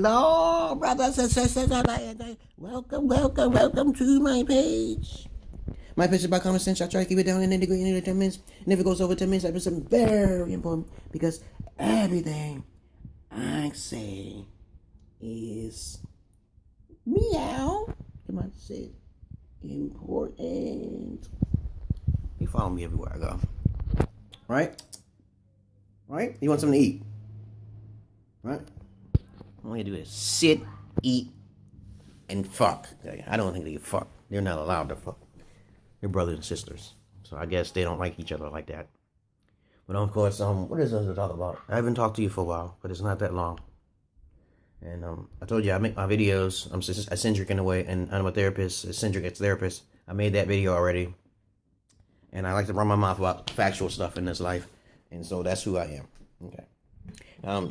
Hello, brothers and sisters. Welcome to my page. My page is about common sense. I try to keep it down in Indigo in 10 minutes. And if it goes over 10 minutes, I put something very important because everything I say is meow. Come on, say it. Important. You follow me everywhere I go. Right? Right? You want something to eat? Right? All you do is sit, eat, and fuck. I don't think they fuck. They're not allowed to fuck. They're brothers and sisters. So I guess they don't like each other like that. But of course, what is there to talk about? I haven't talked to you for a while, but it's not that long. And I told you I make my videos. I'm eccentric in a way, and I'm a therapist. Eccentric as therapist. I made that video already. And I like to run my mouth about factual stuff in this life. And so that's who I am. Okay.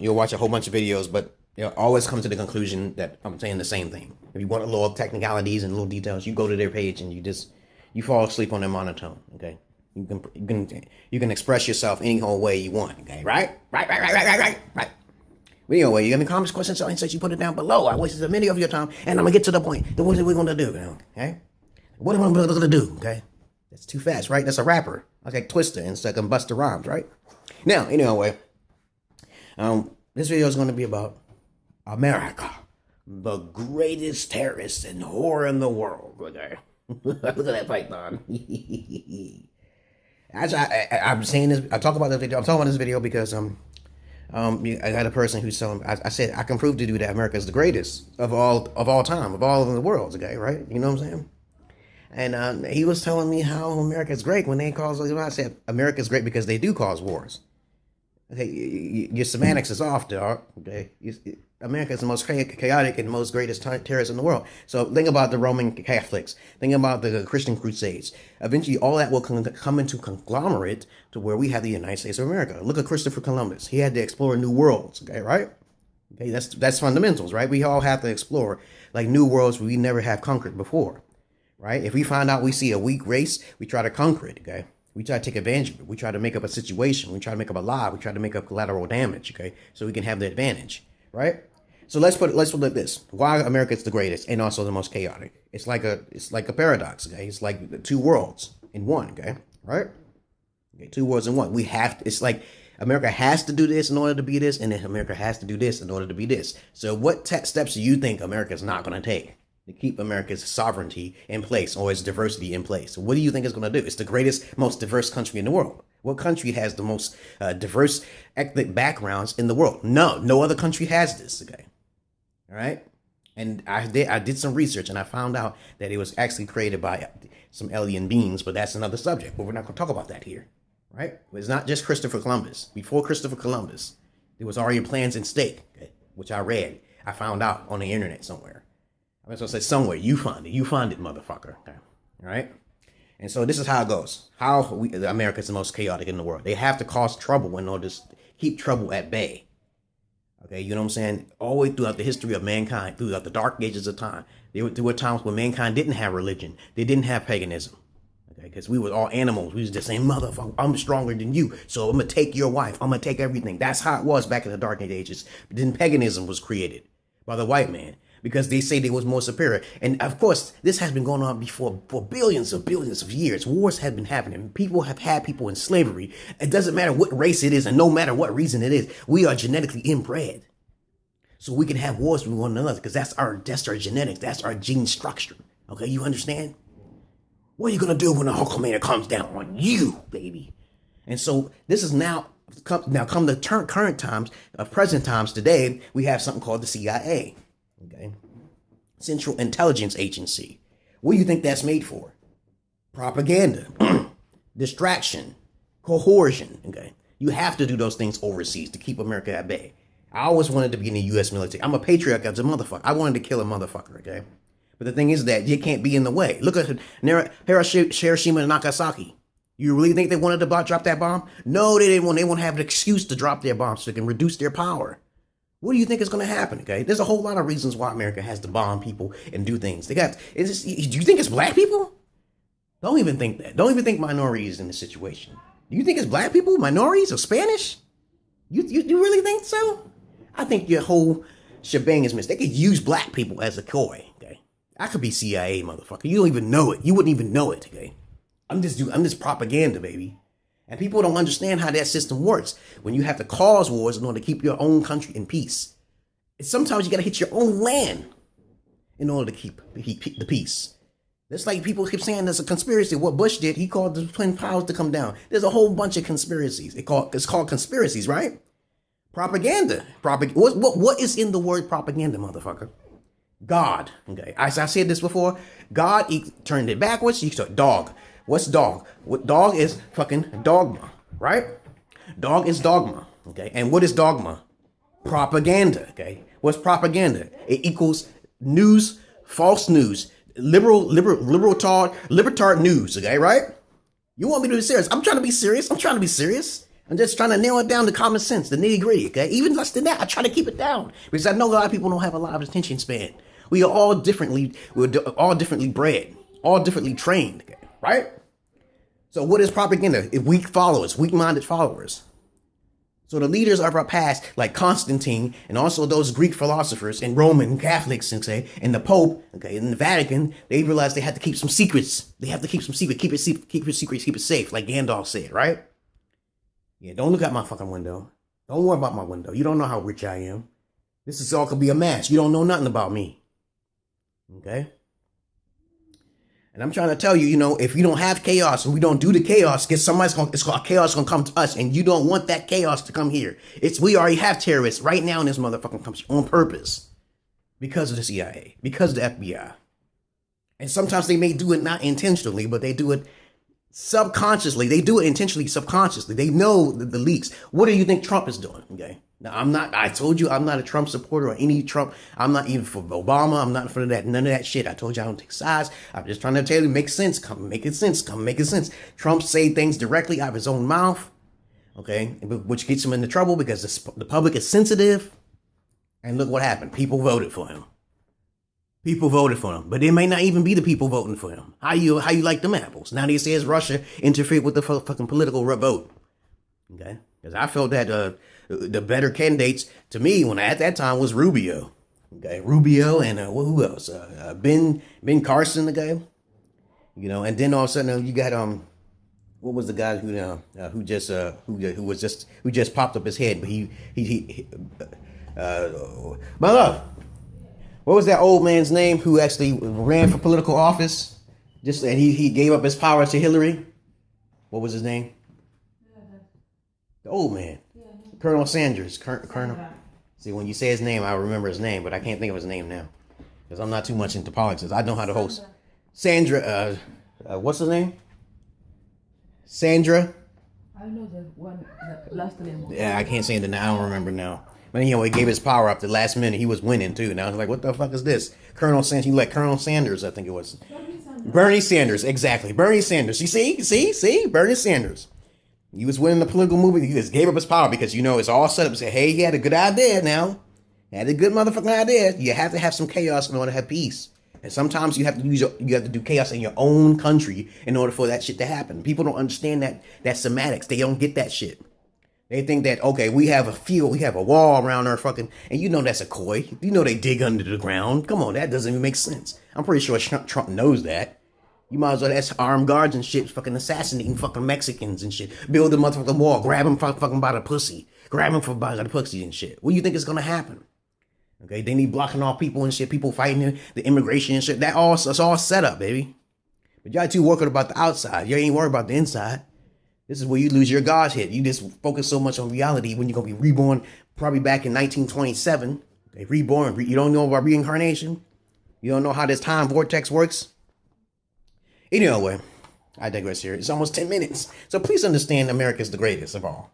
You'll watch a whole bunch of videos, but you'll always come to the conclusion that I'm saying the same thing. If you want a little technicalities and little details, you go to their page and you fall asleep on their monotone. Okay. You can express yourself any whole way you want. Okay. Right. Anyway, you got any comments, questions, or insights, you put it down below. I wasted a minute of your time, and I'm gonna get to the point. What are we gonna do? Okay. What am I gonna do? Okay. That's too fast, right? That's a rapper. Okay, Twister and second Buster Rhymes, right? Now, anyway, this video is going to be about America, the greatest terrorist and whore in the world. Okay, look at that python. As I'm saying this, I talk about this video. I'm talking about this video because I had a person who's telling me. I said I can prove to you that America is the greatest of all time, of all of the world. Okay, right? You know what I'm saying? And he was telling me how America's great when they cause. I said America's great because they do cause wars. Okay, your semantics is off, dog. Okay, America is the most chaotic and most greatest terrorist in the world. So think about the Roman Catholics. Think about the Christian Crusades. Eventually, all that will come into conglomerate to where we have the United States of America. Look at Christopher Columbus. He had to explore new worlds. Okay, right? Okay, that's fundamentals, right? We all have to explore like new worlds we never have conquered before. Right? If we find out we see a weak race, we try to conquer it, okay? We try to take advantage of it. We try to make up a situation. We try to make up a lie. We try to make up collateral damage, okay? So we can have the advantage, right? So let's put it like this. Why America is the greatest and also the most chaotic. It's like a paradox, okay? It's like the two worlds in one, okay? Right? Okay, two worlds in one. It's like America has to do this in order to be this, and then America has to do this in order to be this. So what steps do you think America is not going to take to keep America's sovereignty in place or its diversity in place? What do you think it's going to do? It's the greatest, most diverse country in the world. What country has the most diverse ethnic backgrounds in the world? No other country has this, okay? All right? And I did some research and I found out that it was actually created by some alien beings, but that's another subject. But we're not going to talk about that here, right? It's not just Christopher Columbus. Before Christopher Columbus, there was already plans in stake, okay, which I read. I found out on the internet somewhere. I'm going to say somewhere. You find it, motherfucker. Okay. All right? And so this is how it goes. America is the most chaotic in the world. They have to cause trouble in order to keep trouble at bay. Okay, you know what I'm saying? All the way throughout the history of mankind, throughout the dark ages of time, there were times when mankind didn't have religion. They didn't have paganism. Okay, because we were all animals. We was just saying, motherfucker, I'm stronger than you, so I'm going to take your wife. I'm going to take everything. That's how it was back in the dark ages. But then paganism was created by the white man, because they say they was more superior. And of course, this has been going on before for billions of years. Wars have been happening. People have had people in slavery. It doesn't matter what race it is, and no matter what reason it is, we are genetically inbred. So we can have wars with one another, because that's our genetics. That's our gene structure. Okay, you understand? What are you gonna do when the Hulkamania comes down on you, baby? And so this is come the current times, present times today, we have something called the CIA. Okay, Central Intelligence Agency. What do you think that's made for? Propaganda, distraction, coercion. Okay, you have to do those things overseas to keep America at bay. I always wanted to be in the U.S. military. I'm a patriarch as a motherfucker. I wanted to kill a motherfucker. Okay, but the thing is that you can't be in the way. Look at Hiroshima and Nagasaki. You really think they wanted to drop that bomb? No, they didn't want. They want to have an excuse to drop their bombs so they can reduce their power. What do you think is going to happen? Okay, there's a whole lot of reasons why America has to bomb people and do things. Do you think it's black people? Don't even think that. Don't even think minorities in this situation. Do you think it's black people, minorities, or Spanish? You really think so? I think your whole shebang is missed. They could use black people as a coy, okay? I could be CIA, motherfucker. You don't even know it. You wouldn't even know it, okay? I'm just propaganda, baby. And people don't understand how that system works. When you have to cause wars in order to keep your own country in peace. Sometimes you gotta hit your own land in order to keep the peace. It's like people keep saying there's a conspiracy. What Bush did, he called the Twin Towers to come down. There's a whole bunch of conspiracies. It's called conspiracies, right? Propaganda. What is in the word propaganda, motherfucker? God. Okay. As I said this before, God, he turned it backwards. He said dog. What's dog? What dog is fucking dogma, right? Dog is dogma. Okay. And what is dogma? Propaganda. Okay. What's propaganda? It equals news, false news, libertard news. Okay, right? You want me to be serious? I'm trying to be serious. I'm just trying to narrow it down to common sense, the nitty gritty, okay? Even less than that, I try to keep it down because I know a lot of people don't have a lot of attention span. We're all differently bred, all differently trained, okay? Right? So what is propaganda? It's weak followers, weak-minded followers. So the leaders of our past, like Constantine and also those Greek philosophers and Roman Catholics, and the Pope, okay, and the Vatican, they realized they had to keep some secrets. Keep it safe, like Gandalf said, right? Yeah, don't look at my fucking window. Don't worry about my window. You don't know how rich I am. This is all could be a mask. You don't know nothing about me. Okay? And I'm trying to tell you, if you don't have chaos and we don't do the chaos, chaos gonna come to us, and you don't want that chaos to come here. We already have terrorists right now in this motherfucking country on purpose because of the CIA, because of the FBI. And sometimes they may do it not intentionally, but they do it subconsciously. They do it intentionally, subconsciously. They know the leaks. What do you think Trump is doing? Okay. Now, I told you I'm not a Trump supporter or any Trump. I'm not even for Obama. I'm not for that, none of that shit. I told you I don't take sides. I'm just trying to tell you, make sense. Come make it sense. Trump say things directly out of his own mouth. Okay. Which gets him into trouble because the public is sensitive. And look what happened. People voted for him. But it may not even be the people voting for him. How you like them apples? Now they say it's Russia interfered with the fucking political vote. Okay? Because I felt that the better candidates to me at that time was Rubio. Okay, Rubio and who else? Ben Carson, the guy. And then all of a sudden you got what was the guy who just popped up his head? But my love. What was that old man's name who actually ran for political office? And he gave up his power to Hillary. What was his name? The old man. Colonel Sanders. Colonel. See, when you say his name, I remember his name, but I can't think of his name now. Because I'm not too much into politics. I know how to host. Sandra, what's her name? Sandra? I know the one, the last name. Yeah, I can't say it now. I don't remember now. But he gave his power up the last minute. He was winning too. Now I was like, what the fuck is this? Colonel Sanders. You like Colonel Sanders, I think it was. Bernie Sanders, exactly. Bernie Sanders. You see? Bernie Sanders. He was winning the political movement. He just gave up his power because, it's all set up to say, hey, he had a good idea now. He had a good motherfucking idea. You have to have some chaos in order to have peace. And sometimes you have to do chaos in your own country in order for that shit to happen. People don't understand that semantics. They don't get that shit. They think that, okay, we have a field, we have a wall around our fucking, and that's a coy. They dig under the ground. Come on, that doesn't even make sense. I'm pretty sure Trump knows that. You might as well ask armed guards and shit, fucking assassinating fucking Mexicans and shit. Build a motherfucking wall, grab him fucking by the pussy. Grab him by the pussy and shit. What do you think is gonna happen? Okay, they need blocking off people and shit, people fighting the immigration and shit. It's all set up, baby. But y'all too working about the outside. You ain't worried about the inside. This is where you lose your Godhead. You just focus so much on reality when you're going to be reborn probably back in 1927. Okay, reborn. You don't know about reincarnation. You don't know how this time vortex works. Anyway, I digress here. It's almost 10 minutes. So please understand America's the greatest of all.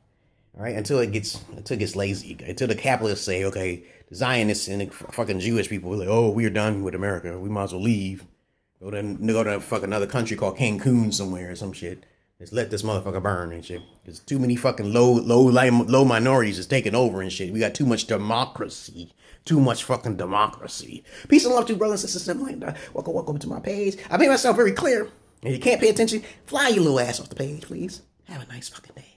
All right, until it gets lazy. Until the capitalists say, okay, the Zionists and the fucking Jewish people are like, oh, we're done with America. We might as well leave. Go to fucking another country called Cancun somewhere or some shit. Just let this motherfucker burn and shit. There's too many fucking low minorities is taking over and shit. We got too much democracy. Too much fucking democracy. Peace and love to you, brothers and sisters. Welcome to my page. I made myself very clear. If you can't pay attention, fly your little ass off the page, please. Have a nice fucking day.